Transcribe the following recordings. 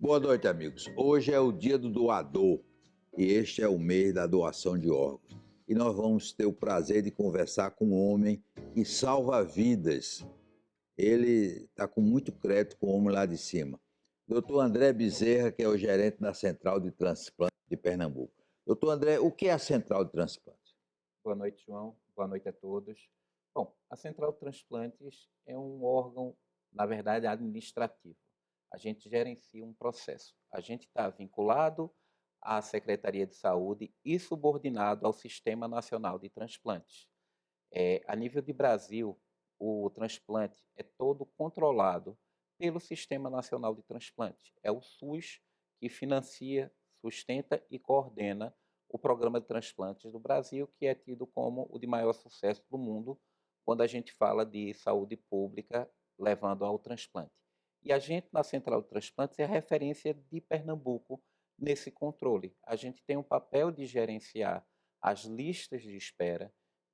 Boa noite, amigos. Hoje é o dia do doador e este é o mês da doação de órgãos. E nós vamos ter o prazer de conversar com um homem que salva vidas. Ele está com muito crédito com o homem lá de cima. Doutor André Bezerra, que é o gerente da Central de Transplante de Pernambuco. Doutor André, o que é a Central de Transplante? Boa noite, João. Boa noite a todos. Bom, a Central de Transplantes é um órgão, na verdade, administrativo. A gente gerencia um processo. A gente está vinculado à Secretaria de Saúde e subordinado ao Sistema Nacional de Transplantes. A nível de Brasil, o transplante é todo controlado pelo Sistema Nacional de Transplantes. É o SUS que financia, sustenta e coordena o programa de transplantes do Brasil, que é tido como o de maior sucesso do mundo quando a gente fala de saúde pública levando ao transplante. E a gente, na Central de Transplantes, é a referência de Pernambuco nesse controle. A gente tem o papel de gerenciar as listas de espera,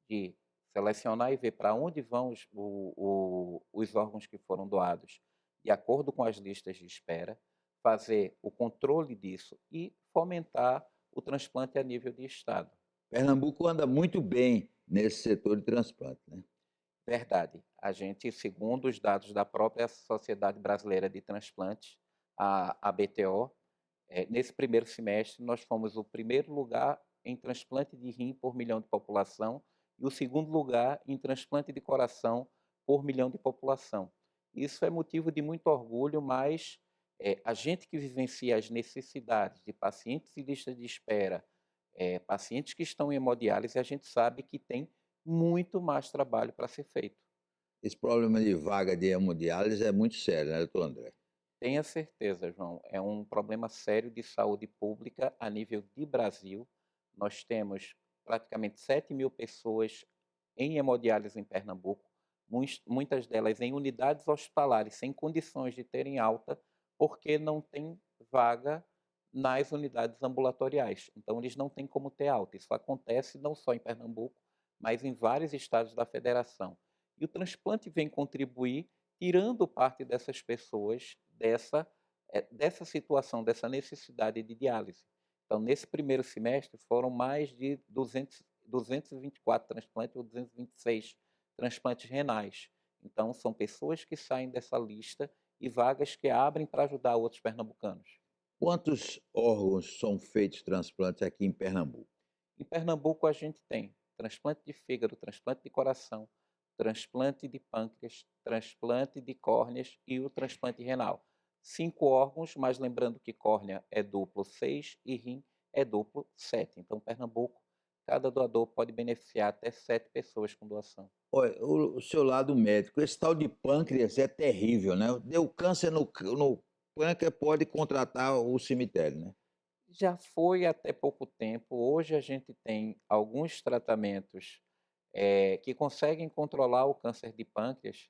de selecionar e ver para onde vão os órgãos que foram doados, de acordo com as listas de espera, fazer o controle disso e fomentar o transplante a nível de Estado. Pernambuco anda muito bem nesse setor de transplante, né? Verdade. A gente, segundo os dados da própria Sociedade Brasileira de Transplantes, a BTO, nesse primeiro semestre nós fomos o primeiro lugar em transplante de rim por milhão de população e o segundo lugar em transplante de coração por milhão de população. Isso é motivo de muito orgulho, mas a gente que vivencia as necessidades de pacientes em lista de espera, pacientes que estão em hemodiálise, a gente sabe que tem muito mais trabalho para ser feito. Esse problema de vaga de hemodiálise é muito sério, né, doutor André? Tenha certeza, João, é um problema sério de saúde pública a nível de Brasil. Nós temos praticamente 7.000 pessoas em hemodiálise em Pernambuco, muitas delas em unidades hospitalares, sem condições de terem alta, porque não tem vaga nas unidades ambulatoriais. Então, eles não têm como ter alta. Isso acontece não só em Pernambuco, mas em vários estados da federação. E o transplante vem contribuir tirando parte dessas pessoas dessa situação, dessa necessidade de diálise. Então, nesse primeiro semestre, foram mais de 224 transplantes ou 226 transplantes renais. Então, são pessoas que saem dessa lista e vagas que abrem para ajudar outros pernambucanos. Quantos órgãos são feitos transplantes aqui em Pernambuco? Em Pernambuco, a gente tem transplante de fígado, transplante de coração, transplante de pâncreas, transplante de córneas e o transplante renal. 5 órgãos, mas lembrando que córnea é duplo 6 e rim é duplo 7. Então, Pernambuco, cada doador pode beneficiar até 7 pessoas com doação. Olha, o seu lado médico, esse tal de pâncreas é terrível, né? Deu câncer no pâncreas, pode contratar o cemitério, né? Já foi até pouco tempo. Hoje a gente tem alguns tratamentos que conseguem controlar o câncer de pâncreas,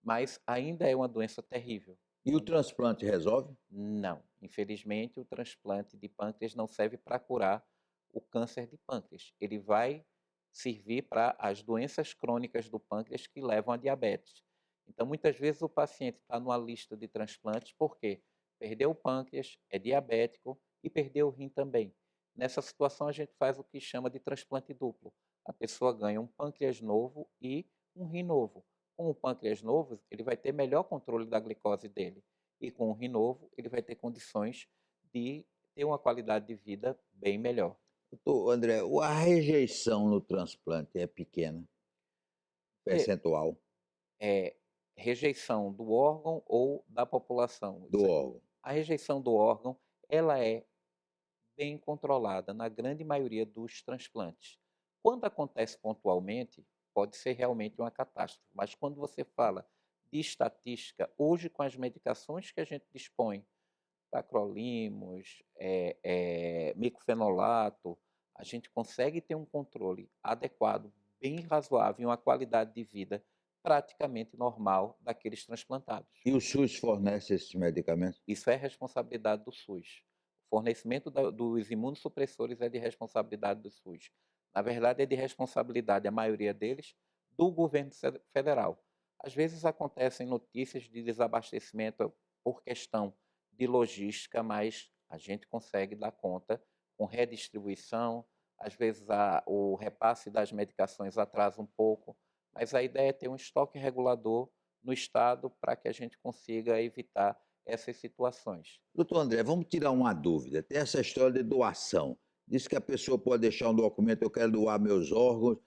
mas ainda é uma doença terrível. E o transplante resolve? Não, infelizmente o transplante de pâncreas não serve para curar o câncer de pâncreas. Ele vai servir para as doenças crônicas do pâncreas que levam a diabetes. Então, muitas vezes o paciente está numa lista de transplantes porque perdeu o pâncreas, é diabético e perdeu o rim também. Nessa situação, a gente faz o que chama de transplante duplo. A pessoa ganha um pâncreas novo e um rim novo. Com o pâncreas novo, ele vai ter melhor controle da glicose dele e com o rim novo, ele vai ter condições de ter uma qualidade de vida bem melhor. Doutor André, a rejeição no transplante é pequena, É, percentual é rejeição do órgão ou da população. do órgão. A rejeição do órgão, ela é bem controlada na grande maioria dos transplantes. Quando acontece pontualmente, pode ser realmente uma catástrofe, mas quando você fala de estatística, hoje com as medicações que a gente dispõe, tacrolimus, micofenolato, a gente consegue ter um controle adequado, bem razoável e uma qualidade de vida praticamente normal daqueles transplantados. E o SUS fornece esses medicamentos? Isso é responsabilidade do SUS. O fornecimento dos imunossupressores é de responsabilidade do SUS. Na verdade, é de responsabilidade, a maioria deles, do governo federal. Às vezes acontecem notícias de desabastecimento por questão de logística, mas a gente consegue dar conta com redistribuição. Às vezes o repasse das medicações atrasa um pouco, mas a ideia é ter um estoque regulador no Estado para que a gente consiga evitar essas situações. Doutor André, vamos tirar uma dúvida. Tem essa história de doação. Diz que a pessoa pode deixar um documento, eu quero doar meus órgãos,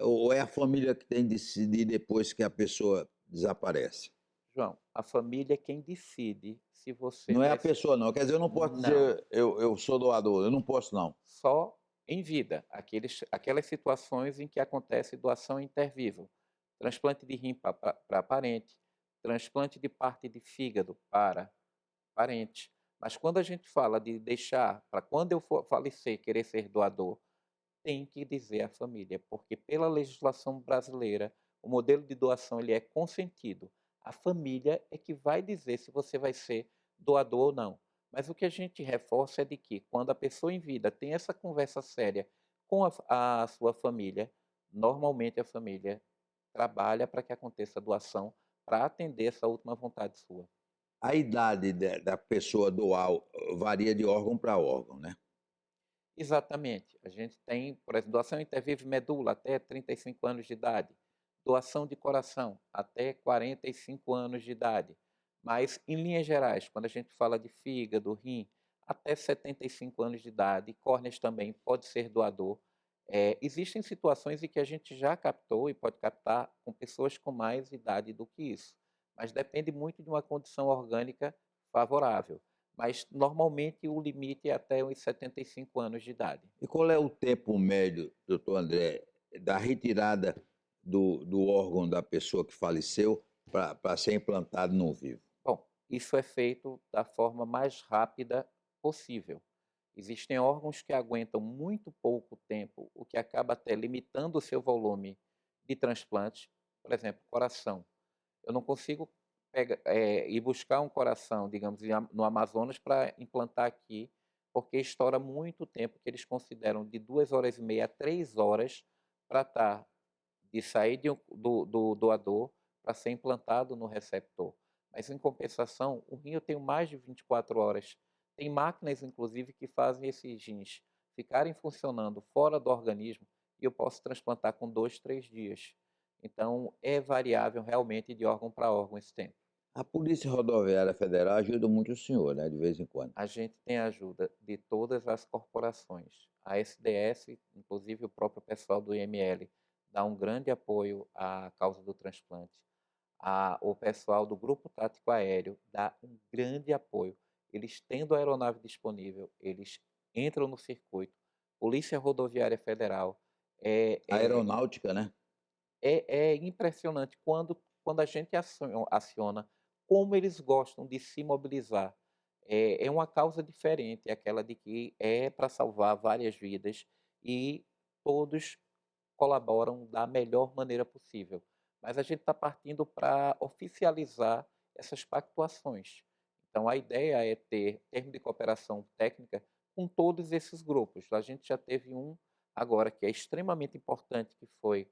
ou é a família que tem de decidir depois que a pessoa desaparece? João, a família é quem decide se você Não é a vai. pessoa, não. Quer dizer, eu não posso Não, dizer eu sou doador, eu não posso, não. só em vida, aquelas situações em que acontece doação intervivo, transplante de rim para parente, transplante de parte de fígado para parente. Mas quando a gente fala de deixar para quando eu for falecer querer ser doador, tem que dizer à família, porque pela legislação brasileira, o modelo de doação ele é consentido. A família é que vai dizer se você vai ser doador ou não. Mas o que a gente reforça é de que quando a pessoa em vida tem essa conversa séria com a sua família, normalmente a família trabalha para que aconteça a doação para atender essa última vontade sua. A idade da pessoa doar varia de órgão para órgão, né? Exatamente. A gente tem, por exemplo, doação intervive medula até 35 anos de idade, doação de coração até 45 anos de idade. Mas, em linhas gerais, quando a gente fala de fígado, rim, até 75 anos de idade, córneas também pode ser doador. Existem situações em que a gente já captou e pode captar com pessoas com mais idade do que isso, mas depende muito de uma condição orgânica favorável. Mas normalmente o limite é até os 75 anos de idade. E qual é o tempo médio, doutor André, da retirada do órgão da pessoa que faleceu para ser implantado no vivo? Bom, isso é feito da forma mais rápida possível. Existem órgãos que aguentam muito pouco tempo, o que acaba até limitando o seu volume de transplantes. Por exemplo, coração. Eu não consigo ir buscar um coração, digamos, no Amazonas para implantar aqui, porque estoura muito tempo que eles consideram de 2 horas e meia a 3 horas para estar de sair do doador para ser implantado no receptor. Mas, em compensação, o rim eu tenho mais de 24 horas. Tem máquinas, inclusive, que fazem esses rins ficarem funcionando fora do organismo e eu posso transplantar com 2, 3 dias. Então, é variável realmente de órgão para órgão esse tempo. A Polícia Rodoviária Federal ajuda muito o senhor, né, de vez em quando. A gente tem a ajuda de todas as corporações. A SDS, inclusive o próprio pessoal do IML, dá um grande apoio à causa do transplante. O pessoal do Grupo Tático Aéreo dá um grande apoio. Eles tendo a aeronave disponível, eles entram no circuito. Polícia Rodoviária Federal. É, A é, aeronáutica, né? é impressionante quando a gente aciona como eles gostam de se mobilizar. É uma causa diferente, é aquela de que é para salvar várias vidas e todos colaboram da melhor maneira possível. Mas a gente está partindo para oficializar essas pactuações. Então, a ideia é ter termo de cooperação técnica com todos esses grupos. A gente já teve um agora que é extremamente importante, que foi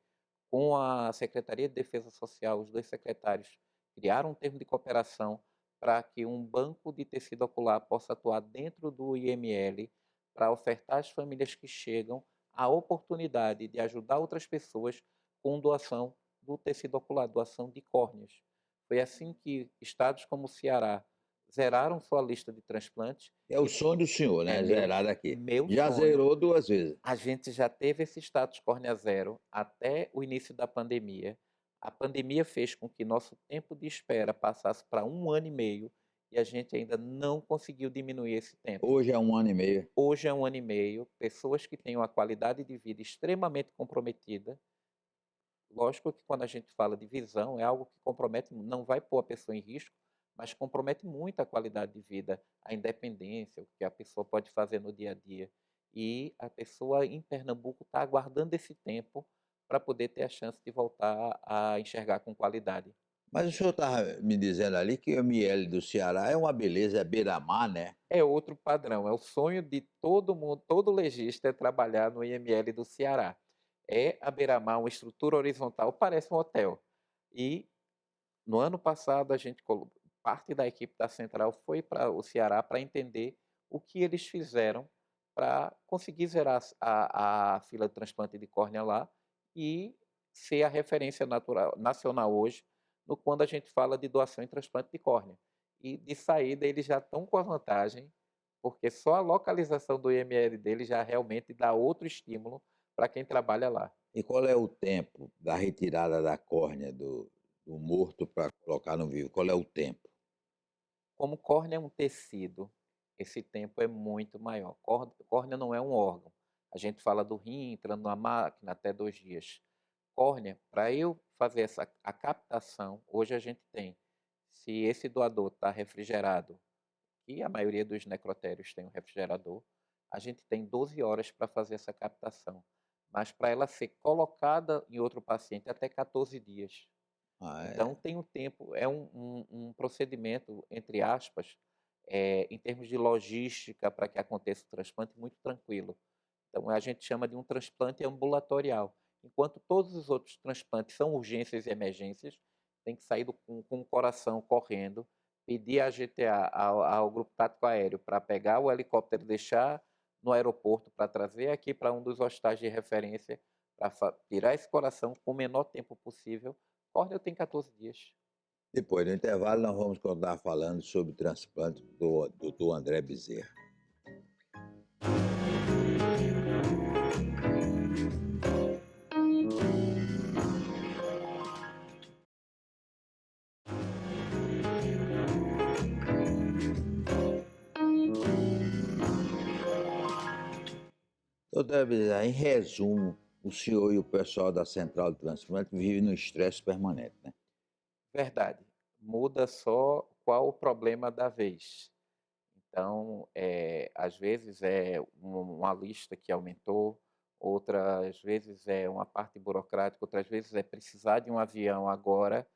com a Secretaria de Defesa Social, os dois secretários criaram um termo de cooperação para que um banco de tecido ocular possa atuar dentro do IML para ofertar às famílias que chegam a oportunidade de ajudar outras pessoas com doação do tecido ocular, doação de córneas. Foi assim que estados como o Ceará zeraram sua lista de transplantes É o e sonho do senhor, é né, meu, zerar aqui. meu Já sonho. zerou 2 vezes. A gente já teve esse status córnea zero até o início da pandemia. A pandemia fez com que nosso tempo de espera passasse para 1 ano e meio e a gente ainda não conseguiu diminuir esse tempo. Hoje é 1 ano e meio. Hoje é 1 ano e meio, pessoas que têm uma qualidade de vida extremamente comprometida. Lógico que quando a gente fala de visão, é algo que compromete, não vai pôr a pessoa em risco, mas compromete muito a qualidade de vida, a independência, o que a pessoa pode fazer no dia a dia. E a pessoa em Pernambuco está aguardando esse tempo para poder ter a chance de voltar a enxergar com qualidade. Mas o senhor estava me dizendo ali que o ML do Ceará é uma beleza, é beira-mar, né? É outro padrão, é o sonho de todo mundo, todo legista é trabalhar no IML do Ceará. É a beira-mar, uma estrutura horizontal, parece um hotel. E no ano passado a gente parte da equipe da central foi para o Ceará para entender o que eles fizeram para conseguir zerar a fila de transplante de córnea lá e ser a referência nacional hoje no quando a gente fala de doação e transplante de córnea. E de saída eles já estão com a vantagem, porque só a localização do IML deles já realmente dá outro estímulo para quem trabalha lá. E qual é o tempo da retirada da córnea do morto para colocar no vivo? Qual é o tempo? Como córnea é um tecido, esse tempo é muito maior. Córnea não é um órgão. A gente fala do rim entrando na máquina até 2 dias. Córnea, para eu fazer a captação, hoje a gente tem, se esse doador está refrigerado, e a maioria dos necrotérios tem um refrigerador, a gente tem 12 horas para fazer essa captação. Mas para ela ser colocada em outro paciente, até 14 dias. Ah, Então é. tem um tempo, é um procedimento, entre aspas, em termos de logística para que aconteça o transplante, muito tranquilo. Então a gente chama de um transplante ambulatorial. Enquanto todos os outros transplantes são urgências e emergências, tem que sair com o coração correndo, pedir a GTA, ao Grupo Tático Aéreo, para pegar o helicóptero e deixar no aeroporto para trazer aqui para um dos hospitais de referência, para tirar esse coração com o menor tempo possível. Córnea tem 14 dias. Depois do intervalo, nós vamos continuar falando sobre o transplante do doutor André Bezerra. Doutor Bezerra, em resumo, o senhor e o pessoal da Central de Transplante vivem no estresse permanente, né? Verdade. Muda só qual o problema da vez. Então, às vezes é uma lista que aumentou, outras vezes é uma parte burocrática, outras vezes é precisar de um avião agora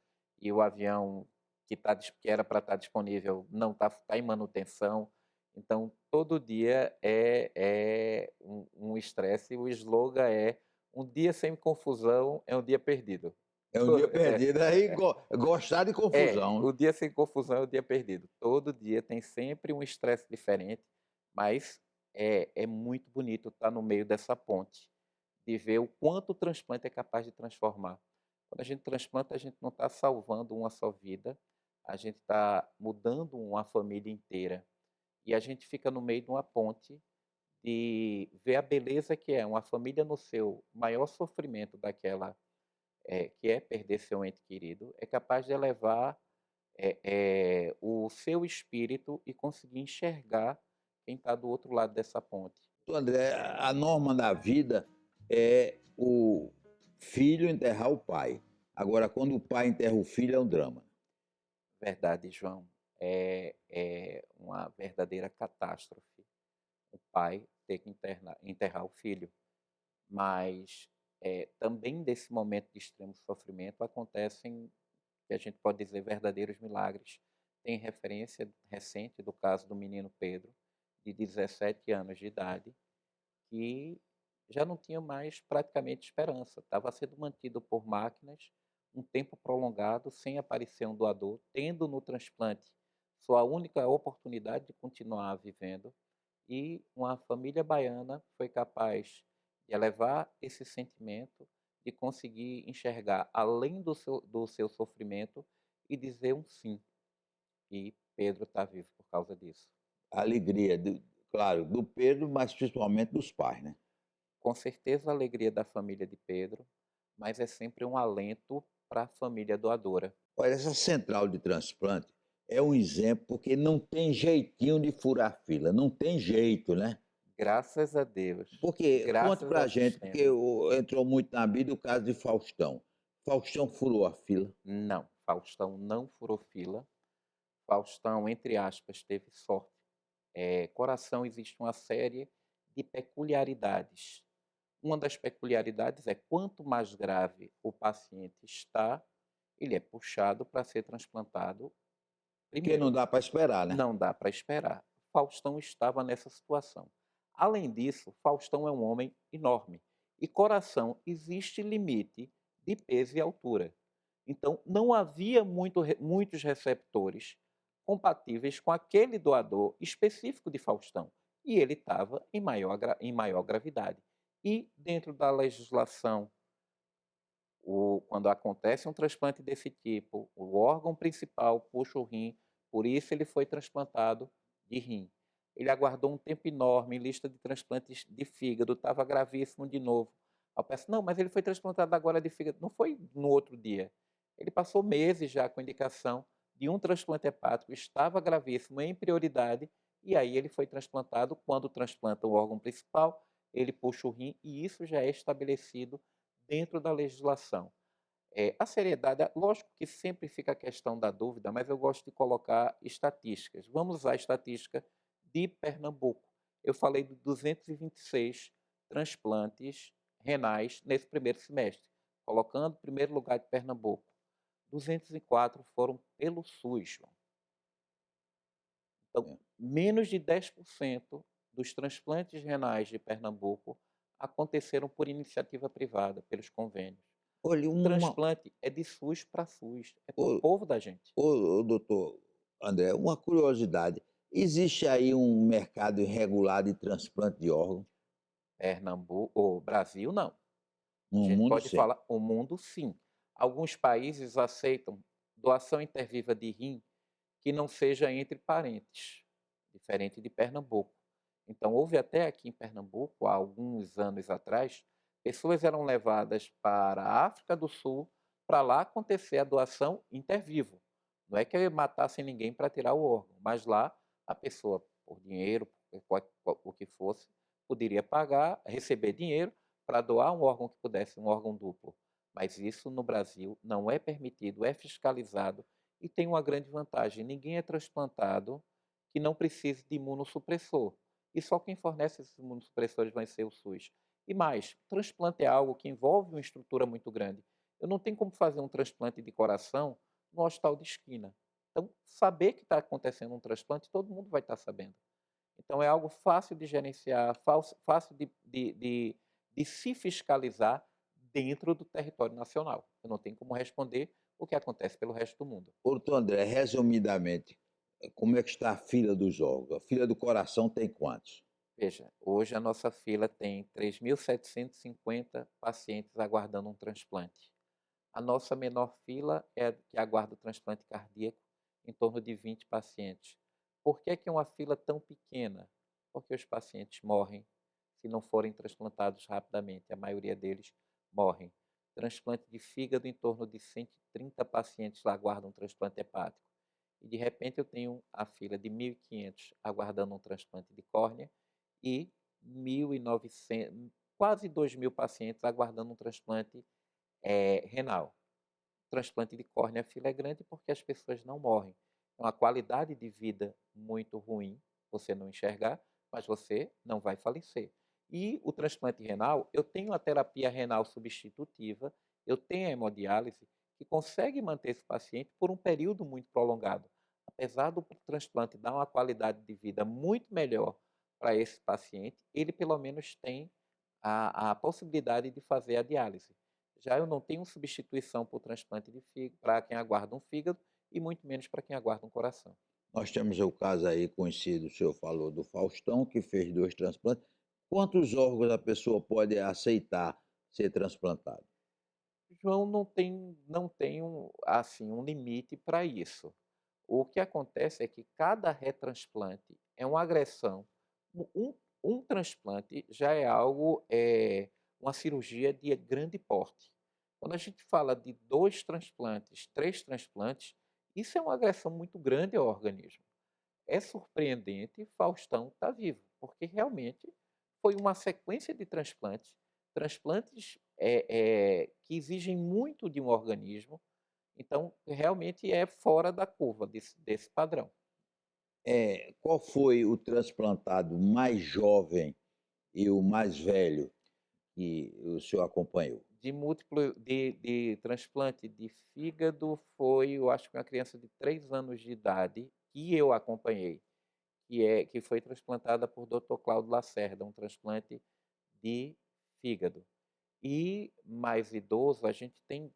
e o avião que era para estar disponível não está em manutenção. Então, todo dia é um estresse. O slogan é: um dia sem confusão é um dia perdido. É um dia perdido, aí gostar de confusão. O dia sem confusão é o dia perdido. Todo dia tem sempre um estresse diferente, mas é muito bonito estar no meio dessa ponte, de ver o quanto o transplante é capaz de transformar. Quando a gente transplanta, a gente não está salvando uma só vida, a gente está mudando uma família inteira. E a gente fica no meio de uma ponte de ver a beleza que é uma família no seu maior sofrimento daquela, que é perder seu ente querido, é capaz de elevar o seu espírito e conseguir enxergar quem está do outro lado dessa ponte. Doutor André, a norma da vida é o filho enterrar o pai. Agora, quando o pai enterra o filho, é um drama. Verdade, João. É uma verdadeira catástrofe o pai ter que enterrar o filho. Mas também desse momento de extremo sofrimento acontecem, que a gente pode dizer, verdadeiros milagres. Tem referência recente do caso do menino Pedro, de 17 anos de idade, que já não tinha mais praticamente esperança. Estava sendo mantido por máquinas um tempo prolongado, sem aparecer um doador, tendo no transplante sua única oportunidade de continuar vivendo, e uma família baiana foi capaz de elevar esse sentimento, de conseguir enxergar além do seu sofrimento e dizer um sim. E Pedro está vivo por causa disso. A alegria, claro, do Pedro, mas principalmente dos pais, né? Com certeza a alegria da família de Pedro, mas é sempre um alento para a família doadora. Olha, essa central de transplante é um exemplo porque não tem jeitinho de furar fila, não tem jeito, né? Graças a Deus, Porque, conte graças pra ao gente, porque sistema. entrou muito na mídia o caso de Faustão. Faustão furou a fila. Não, Faustão não furou fila. Faustão, entre aspas, teve sorte. Coração existe uma série de peculiaridades. Uma das peculiaridades é quanto mais grave o paciente está, ele é puxado para ser transplantado Porque primeiro. não dá para esperar, né? Não dá para esperar. Faustão estava nessa situação. Além disso, Faustão é um homem enorme. E coração existe limite de peso e altura. Então, não havia muitos receptores compatíveis com aquele doador específico de Faustão. E ele estava em maior gravidade. E dentro da legislação, quando acontece um transplante desse tipo, o órgão principal puxa o rim, por isso ele foi transplantado de rim. Ele aguardou um tempo enorme em lista de transplantes de fígado, estava gravíssimo de novo. Aí eu penso, não, mas ele foi transplantado agora de fígado. Não foi no outro dia. Ele passou meses já com indicação de um transplante hepático, estava gravíssimo em prioridade, e aí ele foi transplantado. Quando transplanta o órgão principal, ele puxa o rim, e isso já é estabelecido dentro da legislação. A seriedade, lógico que sempre fica a questão da dúvida, mas eu gosto de colocar estatísticas. Vamos usar a estatística de Pernambuco. Eu falei de 226 transplantes renais nesse primeiro semestre, colocando em primeiro lugar de Pernambuco. 204 foram pelo SUS, João. Então, É. menos de 10% dos transplantes renais de Pernambuco aconteceram por iniciativa privada, pelos convênios. Olha, O transplante é de SUS para SUS, é para o ô, povo da gente. doutor André, uma curiosidade. Existe aí um mercado irregular de transplante de órgãos? Pernambuco, o Brasil não. A No gente mundo, pode sim. falar, o mundo sim. Alguns países aceitam doação interviva de rim que não seja entre parentes, diferente de Pernambuco. Então, houve até aqui em Pernambuco, há alguns anos atrás, pessoas eram levadas para a África do Sul para lá acontecer a doação intervivo. Não é que matassem ninguém para tirar o órgão, mas lá a pessoa, por dinheiro, por o que fosse, poderia pagar, receber dinheiro para doar um órgão que pudesse, um órgão duplo. Mas isso no Brasil não é permitido, é fiscalizado e tem uma grande vantagem: ninguém é transplantado que não precise de imunossupressor. E só quem fornece esses imunossupressores vai ser o SUS. E mais, transplante é algo que envolve uma estrutura muito grande. Eu não tenho como fazer um transplante de coração no hospital de esquina. Então, saber que está acontecendo um transplante, todo mundo vai estar sabendo. Então, é algo fácil de gerenciar, fácil de se fiscalizar dentro do território nacional. Eu não tenho como responder o que acontece pelo resto do mundo. Doutor André, resumidamente, como é que está a fila dos órgãos? A fila do coração tem quantos? Veja, hoje a nossa fila tem 3.750 pacientes aguardando um transplante. A nossa menor fila é a que aguarda o transplante cardíaco, em torno de 20 pacientes. Por que é uma fila tão pequena? Porque os pacientes morrem se não forem transplantados rapidamente. A maioria deles morrem. Transplante de fígado, em torno de 130 pacientes lá aguardam um transplante hepático. E de repente eu tenho a fila de 1.500 aguardando um transplante de córnea e 1.900, quase 2.000 pacientes aguardando um transplante renal. Transplante de córnea, a fila é grande porque as pessoas não morrem. É uma qualidade de vida muito ruim, você não enxergar, mas você não vai falecer. E o transplante renal, eu tenho a terapia renal substitutiva, eu tenho a hemodiálise, que consegue manter esse paciente por um período muito prolongado. Apesar do transplante dar uma qualidade de vida muito melhor para esse paciente, ele pelo menos tem a possibilidade de fazer a diálise. Já eu não tenho substituição por transplante de fígado para quem aguarda um fígado e muito menos para quem aguarda um coração. Nós temos o caso aí conhecido, o senhor falou do Faustão, que fez 2 transplantes. Quantos órgãos a pessoa pode aceitar ser transplantado? João, não tem assim, um limite para isso. O que acontece é que cada retransplante é uma agressão. Um transplante já é algo, uma cirurgia de grande porte. Quando a gente fala de 2 transplantes, 3 transplantes, isso é uma agressão muito grande ao organismo. É surpreendente Faustão estar vivo, porque realmente foi uma sequência de transplantes, transplantes que exigem muito de um organismo, então realmente é fora da curva desse padrão. Qual foi o transplantado mais jovem e o mais velho que o senhor acompanhou? De múltiplo de transplante de fígado foi, eu acho que uma criança de 3 anos de idade, que eu acompanhei, que foi transplantada por Dr. Cláudio Lacerda, um transplante de fígado. E mais idoso, a gente tem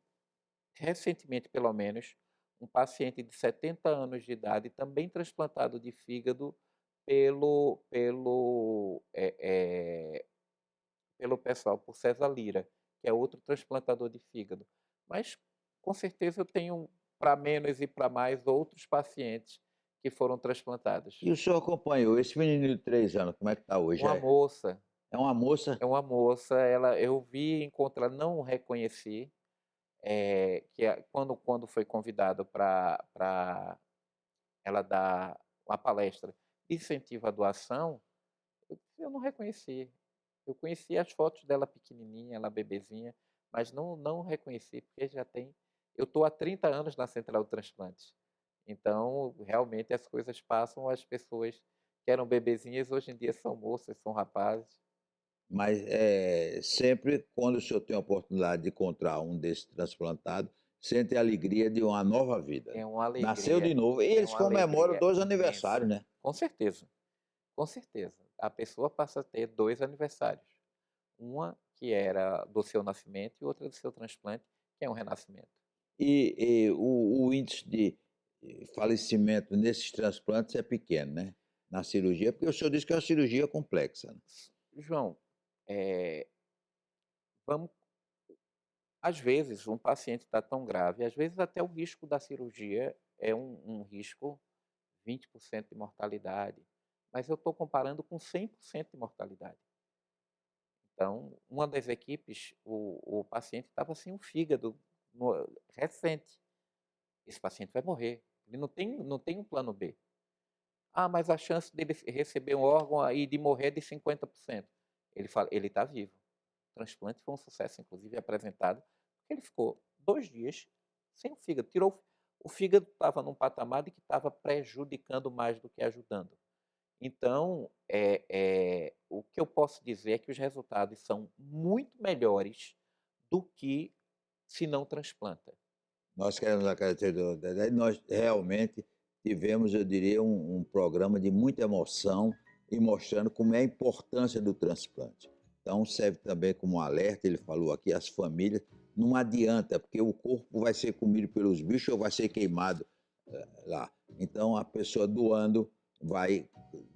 recentemente, pelo menos, um paciente de 70 anos de idade, também transplantado de fígado pelo pessoal, por César Lira, que é outro transplantador de fígado. Mas, com certeza, eu tenho, para menos e para mais, outros pacientes que foram transplantados. E o senhor acompanhou esse menino de 3 anos, como é que está hoje? Uma moça, É uma moça? é uma moça, eu vi encontrar, não reconheci, quando foi convidado para ela dar uma palestra de incentivo à doação, eu não reconheci. Eu conheci as fotos dela pequenininha, ela bebezinha, mas não reconheci, porque já tem eu estou há 30 anos na central de transplantes. Então, realmente, as coisas passam, as pessoas que eram bebezinhas, hoje em dia são moças, são rapazes. Mas sempre quando o senhor tem a oportunidade de encontrar um desses transplantados, sente a alegria de uma nova vida, né? É uma Nasceu de alegria, novo. E é eles uma comemoram alegria 2 aniversários, imensa. né? Com certeza, com certeza. A pessoa passa a ter 2 aniversários. Uma que era do seu nascimento e outra do seu transplante, que é um renascimento. E o índice de falecimento nesses transplantes é pequeno, né? Na cirurgia, porque o senhor disse que é uma cirurgia complexa, né? João, vamos às vezes um paciente está tão grave, às vezes até o risco da cirurgia é um risco 20% de mortalidade, mas eu estou comparando com 100% de mortalidade. Então, uma das equipes, o paciente estava sem um fígado recente. Esse paciente vai morrer. Ele não tem um plano B. Ah, mas a chance dele receber um órgão e de morrer é de 50%. Ele fala, ele está vivo. O transplante foi um sucesso, inclusive apresentado, porque ele ficou 2 dias sem o fígado. O fígado estava num patamar de que estava prejudicando mais do que ajudando. Então, o que eu posso dizer é que os resultados são muito melhores do que se não transplanta. Nós queremos agradecer, nós realmente tivemos, eu diria, um programa de muita emoção e mostrando como é a importância do transplante. Então, serve também como um alerta, ele falou aqui, às famílias, não adianta, porque o corpo vai ser comido pelos bichos ou vai ser queimado lá. Então, a pessoa doando vai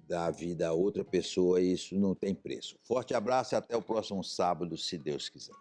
dar vida a outra pessoa e isso não tem preço. Forte abraço e até o próximo sábado, se Deus quiser.